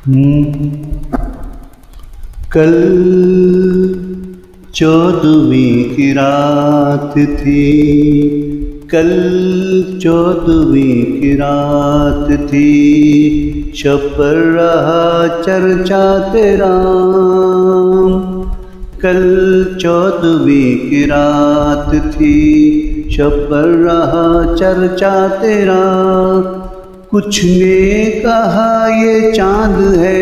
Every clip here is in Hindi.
कल 14वीं की रात थी, कल 14वीं की रात थी, शब पर रहा चर्चा तेरा। कल 14वीं की रात थी, शब पर रहा चर्चा तेरा। कुछ ने कहा ये चाँद है,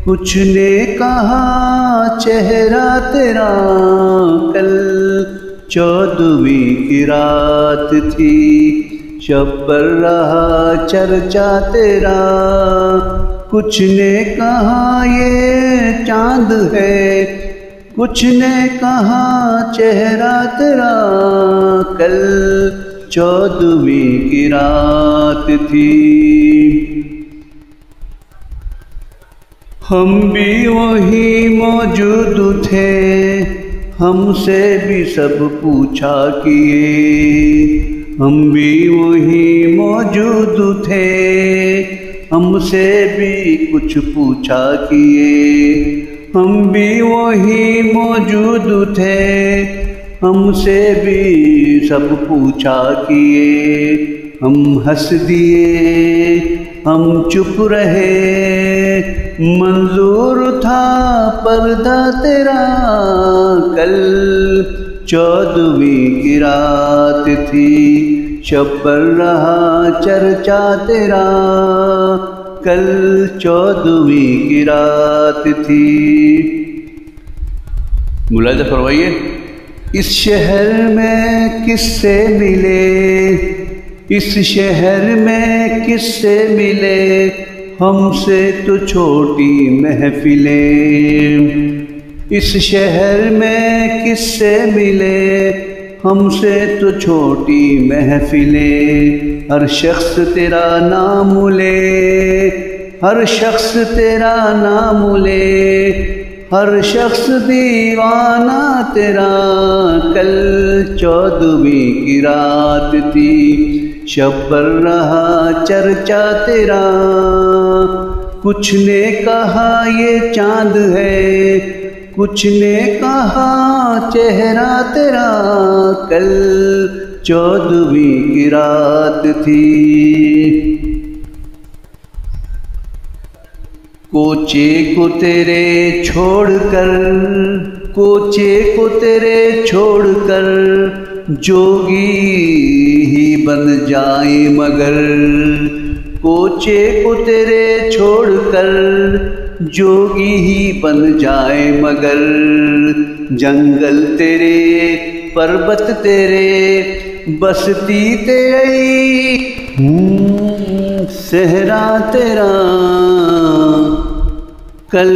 कुछ ने कहा चेहरा तेरा। कल 14वीं की रात थी, शब पर रहा चर्चा तेरा। कुछ ने कहा ये चाँद है, कुछ ने कहा चेहरा तेरा। कल 14वीं की रात थी। हम भी वहीं मौजूद थे, हमसे भी सब पूछा किए। हम भी वहीं मौजूद थे, हमसे भी कुछ पूछा किए। हम भी वहीं मौजूद थे, हमसे भी सब पूछा किए। हम हंस दिए, हम चुप रहे, मंजूर था पर्दा तेरा। कल 14वीं की रात थी, शब पर रहा चर्चा तेरा। कल 14वीं की रात थी। मुलाहिजा फरमाइए, इस शहर में किससे मिले, इस शहर में किससे मिले, हमसे तो छोटी महफिलें। इस शहर में किससे मिले, हमसे तो छोटी महफिलें। हर शख्स तेरा नाम ले, हर शख्स तेरा नाम ले, हर शख्स दीवाना तेरा। कल 14वीं की रात थी, शब पर रहा चर्चा तेरा। कुछ ने कहा ये चाँद है, कुछ ने कहा चेहरा तेरा। कल 14वीं की रात थी। कोचे को तेरे छोड़कर, कोचे को तेरे छोड़कर, जोगी ही बन जाए मगर। कोचे को तेरे छोड़कर, जोगी ही बन जाए मगर। जंगल तेरे, पर्वत तेरे, बसती तेरी, सहरा तेरा। कल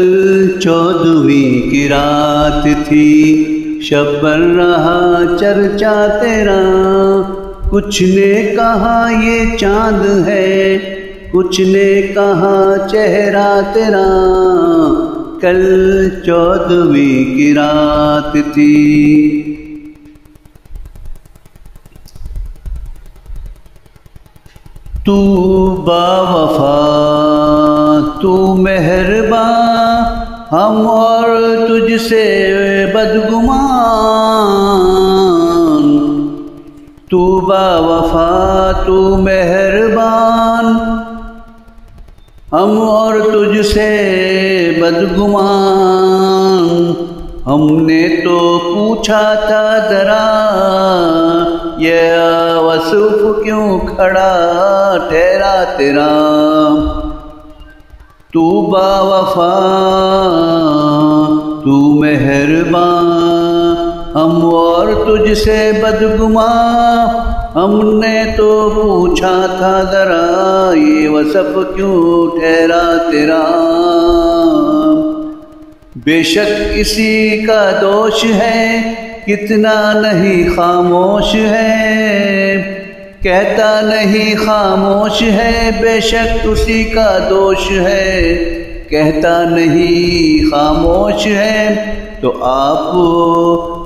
14वीं की रात थी, शब पर रहा चर्चा तेरा। कुछ ने कहा ये चाँद है, कुछ ने कहा चेहरा तेरा। कल 14वीं की रात थी। तू बावफा, तू मेहरबान, हम और तुझसे बदगुमान। तू बावफा, तू मेहरबान, हम और तुझसे बदगुमान। हमने तो पूछा था जरा, ये वसूफ क्यों खड़ा ठहरा तेरा। तू बावफा, तू मेहरबान, हम और तुझसे बदगुमान। हमने तो पूछा था जरा, ये वसफ क्यों ठहरा तेरा। बेशक इसी का दोष है, कितना नहीं खामोश है। कहता नहीं खामोश है, बेशक उसी का दोष है। कहता नहीं खामोश है, तो आप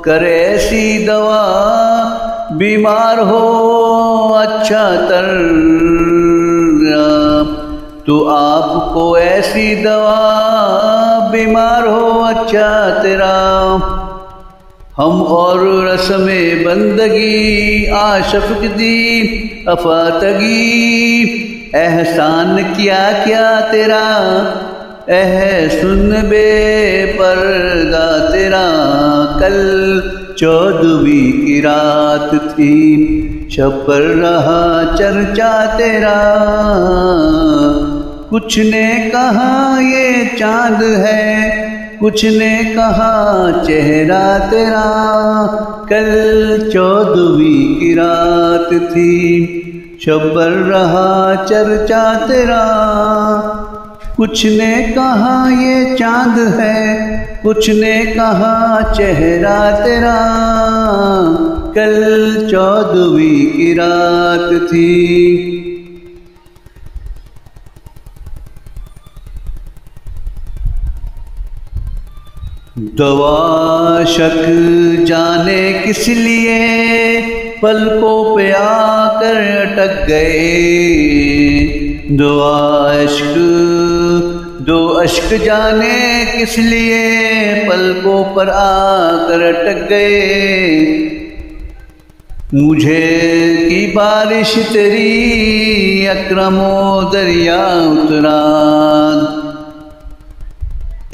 करे ऐसी दवा, बीमार हो अच्छा तर। तो आपको ऐसी दवा, बीमार हो अच्छा तेरा। हम और रस्म बंदगी, आशफ़क़ दी अफातगी, एहसान किया क्या तेरा, सुन बेपर्दा तेरा। कल 14वीं की रात थी, शब पर रहा चर्चा तेरा। कुछ ने कहा ये चांद है, कुछ ने कहा चेहरा तेरा। कल 14वीं की रात थी, शब पर रहा चर्चा तेरा। कुछ ने कहा ये चांद है, कुछ ने कहा चेहरा तेरा। कल 14वीं की रात थी। दवा शक जाने किस लिए, पलकों पे आकर अटक गए। दो अश्क जाने किस लिए, पलकों पर आकर अटक गए। मुझे की बारिश तेरी, अकरमो दरिया उतरा।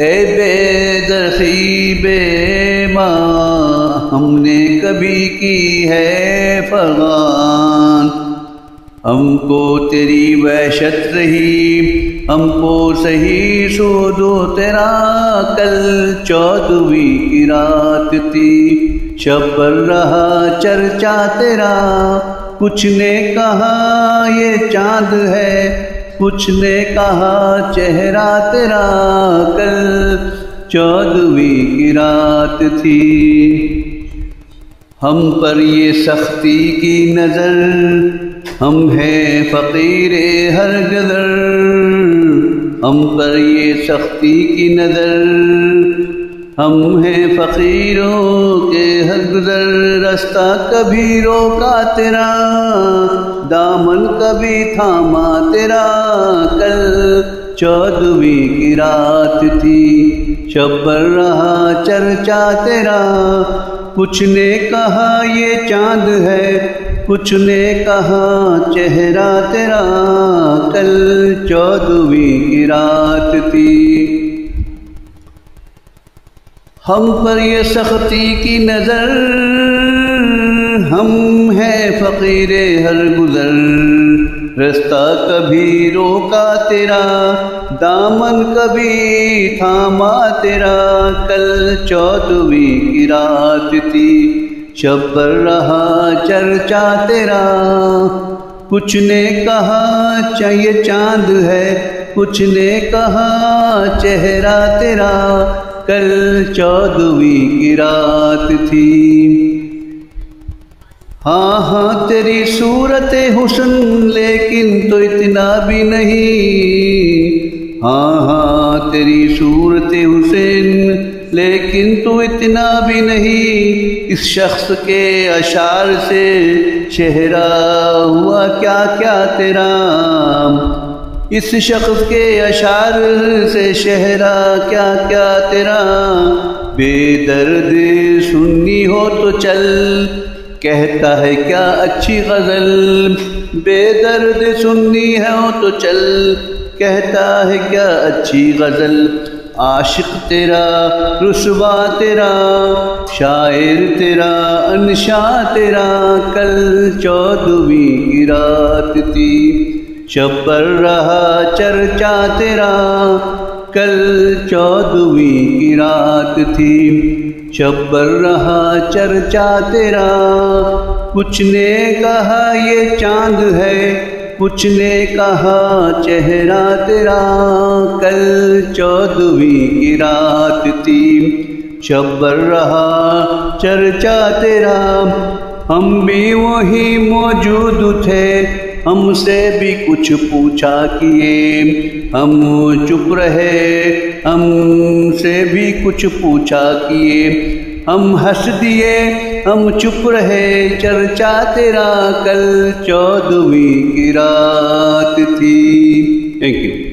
ए बेदर्दी बेमा, हमने कभी की है फरमान। हमको तेरी वहशत रही, हमको सही सूदो तेरा। कल 14वीं की रात थी, शब पर रहा चर्चा तेरा। कुछ ने कहा ये चांद है, कुछ ने कहा चेहरा तेरा। कल 14वीं की रात थी। हम पर ये सख्ती की नज़र, हम हैं फ़कीरे हर गदर। हम पर ये सख्ती की नज़र, हम हैं फ़कीरों के हर गुज़र। रास्ता कभी रोका तेरा, दामन कभी थामा तेरा। कल 14वीं की रात थी, शब पर रहा चर्चा तेरा। कुछ ने कहा ये चांद है, कुछ ने कहा चेहरा तेरा। कल 14वीं की रात थी। हम पर ये सख्ती की नज़र, हम हैं फ़कीरे हर गुज़र। रास्ता कभी रोका तेरा, दामन कभी थामा तेरा। कल 14वीं की रात थी, शब पर रहा चर्चा तेरा। कुछ ने कहा ये चांद है, कुछ ने कहा चेहरा तेरा। कल 14वीं की रात थी। हाँ हाँ तेरी सूरत हुस्न, लेकिन तो इतना भी नहीं। हाँ हाँ तेरी सूरत हुस्न, लेकिन तो इतना भी नहीं। इस शख्स के अशार से चेहरा हुआ क्या क्या तेरा। इस शख्स के अशार से चेहरा क्या क्या तेरा। बेदर्द सुन्नी हो तो चल, कहता है क्या अच्छी गज़ल। बेदर्द सुन्नी हो तो चल, कहता है क्या अच्छी गज़ल। आशिक तेरा रुसवा तेरा, शायर तेरा अनशा तेरा। कल 14वीं की रात थी, शब पर रहा चर्चा तेरा। कल 14वीं की रात थी, शब पर रहा चर्चा तेरा। कुछ ने कहा ये चांद है, कुछ ने कहा चेहरा तेरा। कल 14वीं की रात थी, शब पर रहा चर्चा तेरा। हम भी वही मौजूद थे, हमसे भी कुछ पूछा किए। हम चुप रहे, हमसे भी कुछ पूछा किए। हम हंस दिए, हम चुप रहे, चर्चा तेरा। कल 14वीं की रात थी। Thank you.